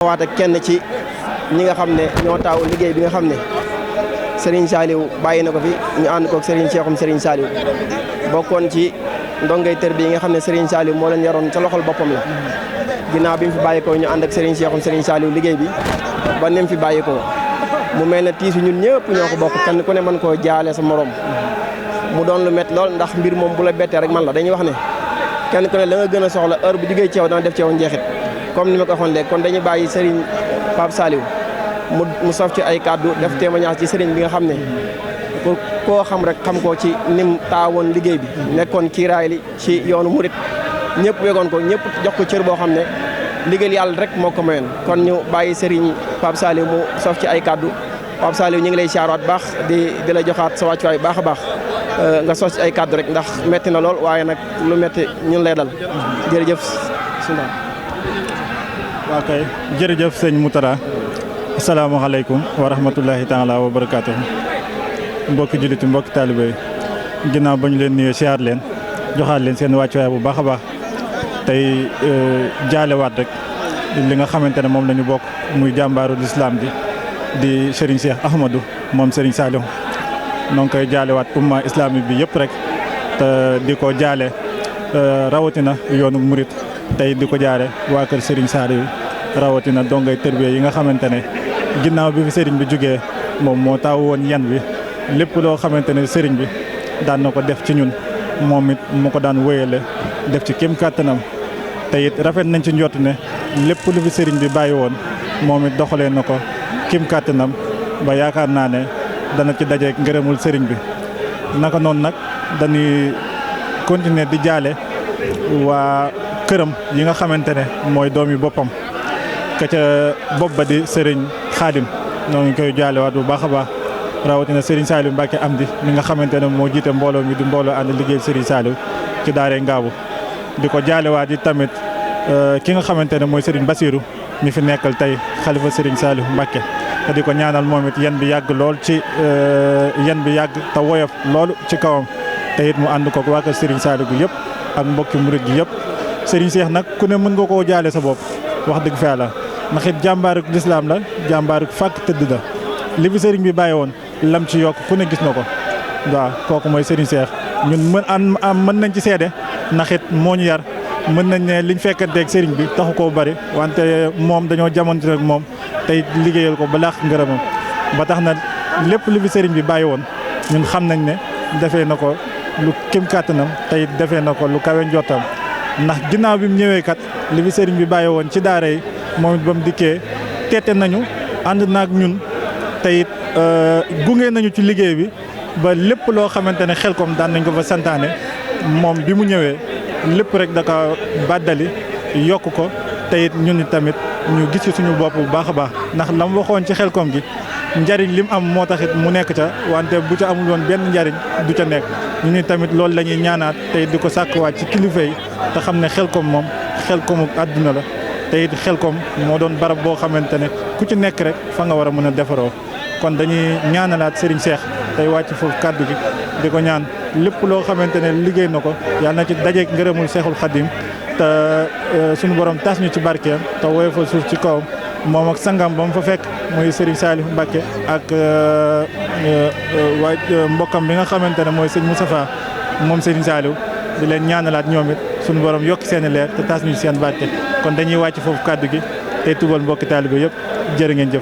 waat ak kenn ci ñi nga xam ne ñoo taaw liggéey bi nga xam ne Serigne Saliou bàyyi na ko fi ñu ànd koog Serigne Cheikhoum Serigne Saliou bokkoon ci ndongay tër bi yi nga xam ne Serigne Saliou moo leen yaroon ca loxol boppam la ginnaaw bi mu fi bàyyi ko ñu ànd ak Serigne Cheikhoum Serigne Saliou liggéey bi ba ni mu fi bàyyi ko mu mel ne tiisu ñun ñëpp ñoo ko bokk kenn ku ne mën koo jaale sa morom mu doon lu métti lool ndax mbir moom bu la bettee rek man la dañuy wax ne kenn ku ne la nga gën a soxla heure bu jugee ci yow dana def ci yow njeexit comme ni ma ko waxoon léegi kon dañuy bàyyi Serigne Pape Saliou mu sof ci ay kàddu def témoignage ci Serigne bi nga xam ne pour koo xam rek xam ko ci nim taawoon liggéey bi nekkoon kiiraay li ci yoonu murit ñëpp wegoon ko ñëpp jox ko cër boo xam ne liggéeyal yàlla rek moo ko mayoon kon ñu bàyyi Serigne Pape Saliou mu sof ci ay kàddu Pape Saliou ñu ngi lay siyaaraat baax di la joxaat sa wàccuwaay baax a baax nga sos ci ay kàddu rek ndax metti na lool waaye nag lu metti ñun lay dal jërëjëf suna waa kay jërëjëf sëñ Moutara asalaamaaleykum wa rahmatullahi taala wa barakaatu mbokki julliti mbokki taalibe yi ginnaaw ba ñu leen nuyoo siyaar leen joxaat leen seen wàccuwaay bu baax a baax tey jaalewaat rek li nga xamante ne moom la ñu bokk muy jàmbaaru lislaam di Serigne Cheikh Ahmadou moom Serigne Saliou noo ngi koy jaalewaat umma islamique bi yëpp rek te di ko jaale rawatina yoonu murit tey di ko jaare waa kër Serigne Saliou rawatina dongay tërbiye yi nga xamante ne ginnaaw bi fi Serigne bi jógee moom moo taw woon yan bi lépp loo xamante ne Serigne bi daan na ko def ci ñun moom it mu ko daan wéyale def ci kéem kàttanam te it rafet nañ ci njott ne lépp lu fi Serigne bi bàyyi woon moom it doxalee na ko kéem kàttanam ba yaakaar naa ne dana ci dajeek ngërëmul Serigne bi naka noonu nag dañuy continuer di jaale waa këram yi nga xamante ne mooy doomi boppam ka ca bopp ba di Serigne Khadim ñoo ngi koy jaalewaat bu baax a baax rawatina Serigne Saliou Mbacke Amdi mi nga xamante ne moo jiite mbooloo mi di mbooloo ànd liggéey Serigne Saliou ci daaree Ngaabu di ko jaalewaat yi tamit ki nga xamante ne mooy Serigne Bassirou mi fi nekkal tey xalifa Serigne Saliou Mbacke te di ko ñaanal moom it yan bi yàgg lool ci yan bi yàgg te woyof loolu ci kawam te it mu ànd ko waa kër Serigne Saliou gi yëpp ak mbokki murit gi yëpp Serigne Cheikh nag ku ne mën nga koo jaale sa bopp wax dëgg fa yàlla ndax it jàmbaaruk lislaam la jàmbaaruk fàkk tëdd la li fi Serigne bi bàyyi woon lam ci yokk ku ne gis na ko waaw kooku mooy Serigne Cheikh ñun mën nañ ci seede ndax it moo ñu yar mën nañ ne liñ fekkanteeg Serigne bi taxu koo bari wante moom dañoo jamonte rek moom tey liggéeyal ko ba laax ngërëmam ba tax na lépp li fi Serigne bi bàyyi woon ñun xam nañ ne defee na ko lu kéem kàttanam tey defee na ko lu kawe njottam ndax ginnaaw bi mu ñëwee kat li fi Serigne bi bàyyi woon ci daara yi moom it ba mu dikkee teete nañu ànd naag ñun tey it gunge nañu ci liggéey bi ba lépp loo xamante ne Xelcom daan nañ ko fa santaane moom bi mu ñëwee lépp rek da ko bàddali yokk ko te it ñun tamit ñu gis ci suñu bopp bu baax a baax ndax la mu waxoon ci Xelcom gi njariñ li mu am moo taxit mu nekk ca wante bu ca amul woon benn njariñ du ca nekk ñu ni tamit loolu la ñuy ñaanaat te it di ko sàkkuwaat ci kilifa yi te xam ne Xelcom moom Xelcomu àdduna la te it Xelcom moo doon barab boo xamante ne ku ci nekk rek fa nga war a mën a defaroo kon dañuy ñaanalaat Serigne Cheikh tey wàcc foofu kàddu gi di ko ñaan lépp loo xamante ne liggéey na ko yàlla na ci dajeek ngërëmul Cheikhul Khadim te suñu borom tas ñu ci barkeem te woyofal suuf ci kawam moom ak sangam ba mu fa fekk muy Serigne Saliou Mbacke ak mbokkam bi nga xamante ne mooy sëñ Moustapha moom Serigne Saliou di leen ñaanalaat ñoom it suñu borom yokk seen i leer te tas ñu ci seen barke kon dañuy wàcc foofu kàddu gi tey tubal mbokki taalibe yëpp jërë ngeen jëf.